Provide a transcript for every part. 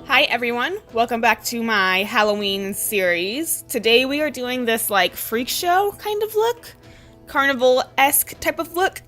Hi everyone, welcome back to my Halloween series. Today we are doing this like freak show kind of look, carnival-esque type of look.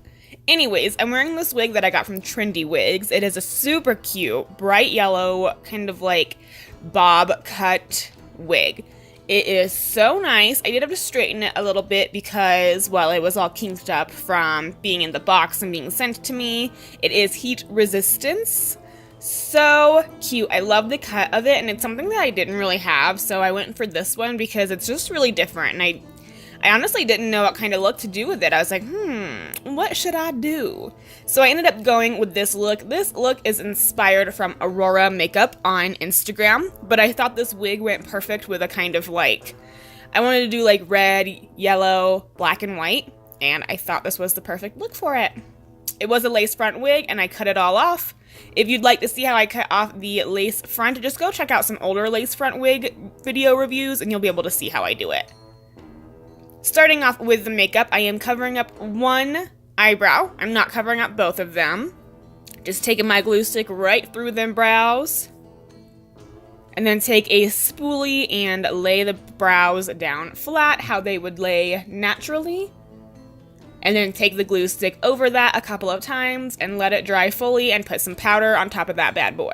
Anyways, I'm wearing this wig that I got from TrendyWigs. It is a super cute, bright yellow, kind of like bob cut wig. It is so nice. I did have to straighten it a little bit because, well, it was all kinked up from being in the box and being sent to me. It is heat resistance. So cute. I love the cut of it, and it's something that I didn't really have, so I went for this one because it's just really different, and I honestly didn't know what kind of look to do with it. I was like, what should I do? So I ended up going with this look. This look is inspired from Aurora makeup on Instagram, but I thought this wig went perfect with a kind of like, I wanted to do like red, yellow, black, and white, and I thought this was the perfect look for it. It was a lace front wig, and I cut it all off. If you'd like to see how I cut off the lace front, just go check out some older lace front wig video reviews and you'll be able to see how I do it. Starting off with the makeup, I am covering up one eyebrow. I'm not covering up both of them. Just taking my glue stick right through them brows. And then take a spoolie and lay the brows down flat, how they would lay naturally. And then take the glue stick over that a couple of times and let it dry fully and put some powder on top of that bad boy.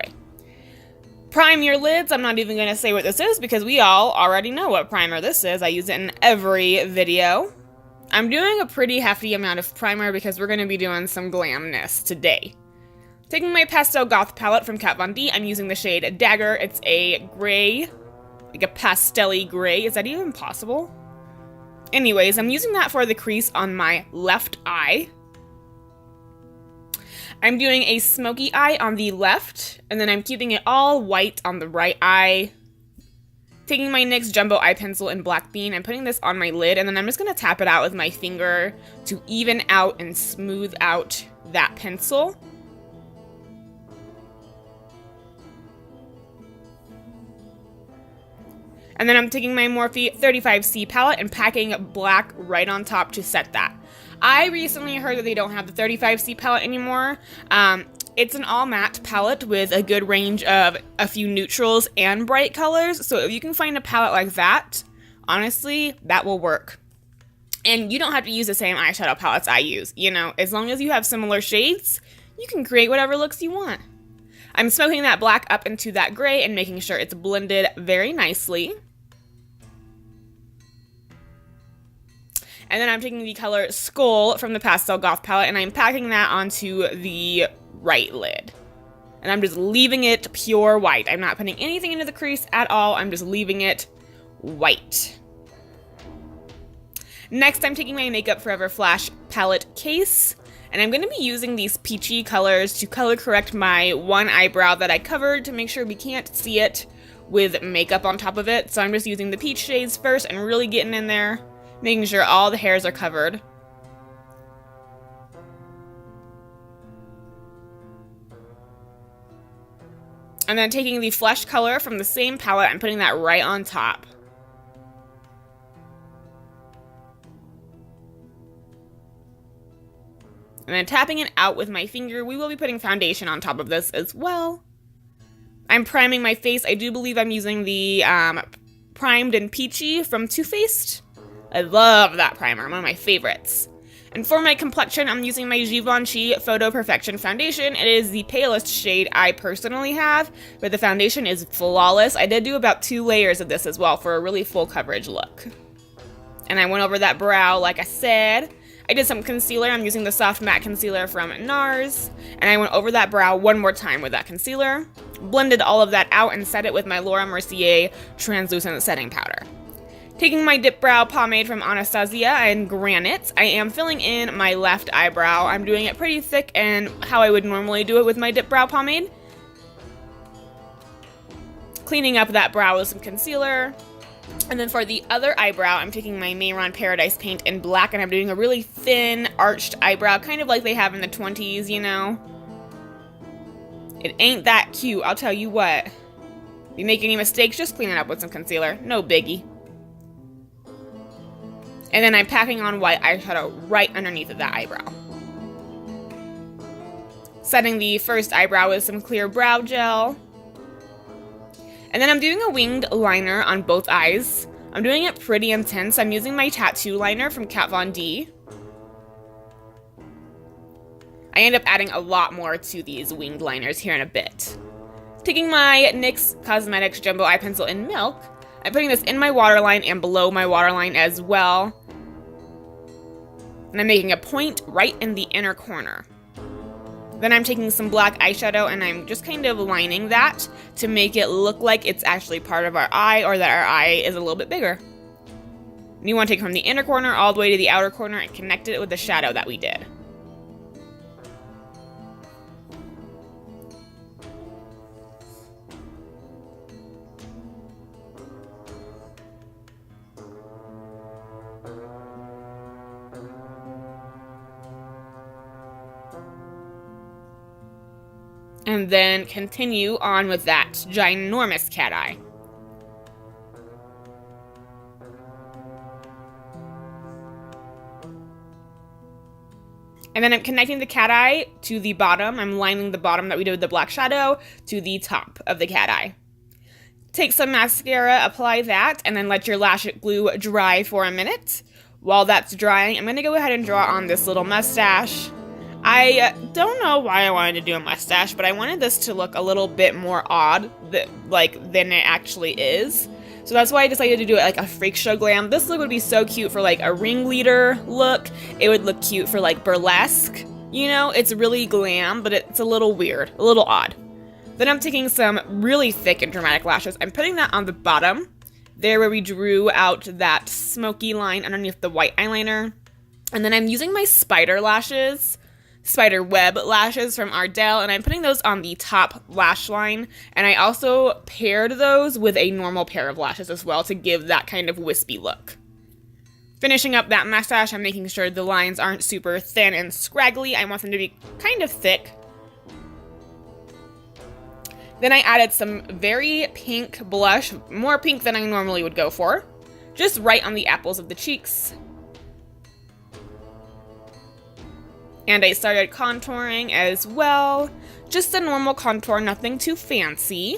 Prime your lids. I'm not even going to say what this is because we all already know what primer this is. I use it in every video. I'm doing a pretty hefty amount of primer because we're going to be doing some glamness today. Taking my Pastel Goth palette from Kat Von D, I'm using the shade Dagger. It's a gray, like a pastel-y gray. Is that even possible? Anyways, I'm using that for the crease on my left eye. I'm doing a smoky eye on the left, and then I'm keeping it all white on the right eye. Taking my NYX Jumbo Eye Pencil in Black Bean, I'm putting this on my lid, and then I'm just going to tap it out with my finger to even out and smooth out that pencil. And then I'm taking my Morphe 35C palette and packing black right on top to set that. I recently heard that they don't have the 35C palette anymore. It's an all matte palette with a good range of a few neutrals and bright colors. So if you can find a palette like that, honestly, that will work. And you don't have to use the same eyeshadow palettes I use. You know, as long as you have similar shades, you can create whatever looks you want. I'm smoking that black up into that gray and making sure it's blended very nicely. And then I'm taking the color Skull from the Pastel Goth palette, and I'm packing that onto the right lid. And I'm just leaving it pure white. I'm not putting anything into the crease at all. I'm just leaving it white. Next, I'm taking my Makeup Forever Flash palette case, and I'm going to be using these peachy colors to color correct my one eyebrow that I covered to make sure we can't see it with makeup on top of it. So I'm just using the peach shades first and really getting in there, making sure all the hairs are covered. And then taking the flesh color from the same palette and putting that right on top. And then tapping it out with my finger. We will be putting foundation on top of this as well. I'm priming my face. I do believe I'm using the Primed and Peachy from Too Faced. I love that primer, one of my favorites. And for my complexion, I'm using my Givenchy Photo Perfection Foundation. It is the palest shade I personally have, but the foundation is flawless. I did do about 2 layers of this as well for a really full coverage look. And I went over that brow, like I said. I did some concealer. I'm using the Soft Matte Concealer from NARS. And I went over that brow one more time with that concealer. Blended all of that out and set it with my Laura Mercier Translucent Setting Powder. Taking my Dipbrow pomade from Anastasia and Granite, I am filling in my left eyebrow. I'm doing it pretty thick and how I would normally do it with my Dipbrow pomade. Cleaning up that brow with some concealer. And then for the other eyebrow, I'm taking my Mehron Paradise paint in black, and I'm doing a really thin, arched eyebrow, kind of like they have in the 20s, you know? It ain't that cute, I'll tell you what. If you make any mistakes, just clean it up with some concealer. No biggie. And then I'm packing on white eyeshadow right underneath of that eyebrow. Setting the first eyebrow with some clear brow gel. And then I'm doing a winged liner on both eyes. I'm doing it pretty intense. I'm using my tattoo liner from Kat Von D. I end up adding a lot more to these winged liners here in a bit. Taking my NYX Cosmetics Jumbo Eye Pencil in Milk, I'm putting this in my waterline and below my waterline as well. And I'm making a point right in the inner corner. Then I'm taking some black eyeshadow and I'm just kind of lining that to make it look like it's actually part of our eye, or that our eye is a little bit bigger. And you want to take from the inner corner all the way to the outer corner and connect it with the shadow that we did. And then continue on with that ginormous cat eye. And then I'm connecting the cat eye to the bottom. I'm lining the bottom that we did with the black shadow to the top of the cat eye. Take some mascara, apply that, and then let your lash glue dry for a minute. While that's drying, I'm going to go ahead and draw on this little mustache. I don't know why I wanted to do a mustache, but I wanted this to look a little bit more odd than it actually is. So that's why I decided to do it like a Freakshow glam. This look would be so cute for like a ringleader look. It would look cute for like burlesque. You know, it's really glam, but it's a little weird, a little odd. Then I'm taking some really thick and dramatic lashes. I'm putting that on the bottom, there where we drew out that smoky line underneath the white eyeliner. And then I'm using my spider web lashes from Ardell, and I'm putting those on the top lash line, and I also paired those with a normal pair of lashes as well to give that kind of wispy look. Finishing up that mustache, I'm making sure the lines aren't super thin and scraggly. I want them to be kind of thick. Then I added some very pink blush, more pink than I normally would go for, just right on the apples of the cheeks. And I started contouring as well. Just a normal contour, nothing too fancy.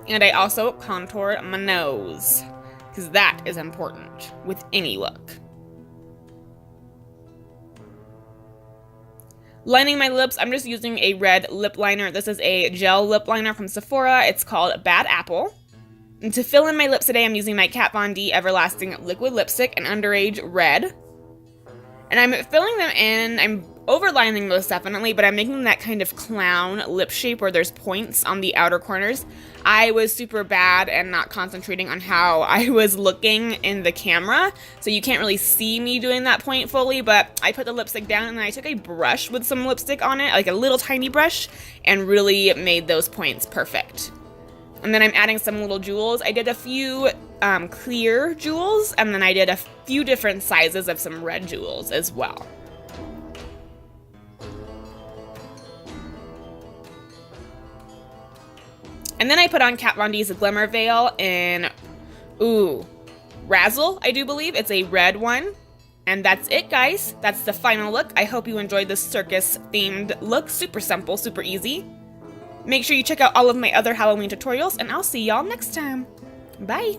And I also contoured my nose, because that is important with any look. Lining my lips, I'm just using a red lip liner. This is a gel lip liner from Sephora. It's called Bad Apple. And to fill in my lips today, I'm using my Kat Von D Everlasting Liquid Lipstick in Underage Red. And I'm filling them in. I'm overlining most definitely, but I'm making that kind of clown lip shape where there's points on the outer corners. I was super bad and not concentrating on how I was looking in the camera, so you can't really see me doing that point fully, but I put the lipstick down and then I took a brush with some lipstick on it, like a little tiny brush, and really made those points perfect. And then I'm adding some little jewels. I did a few clear jewels, and then I did a few different sizes of some red jewels as well. And then I put on Kat Von D's Glimmer Veil in, Razzle, I do believe. It's a red one. And that's it, guys. That's the final look. I hope you enjoyed this circus-themed look. Super simple, super easy. Make sure you check out all of my other Halloween tutorials, and I'll see y'all next time. Bye!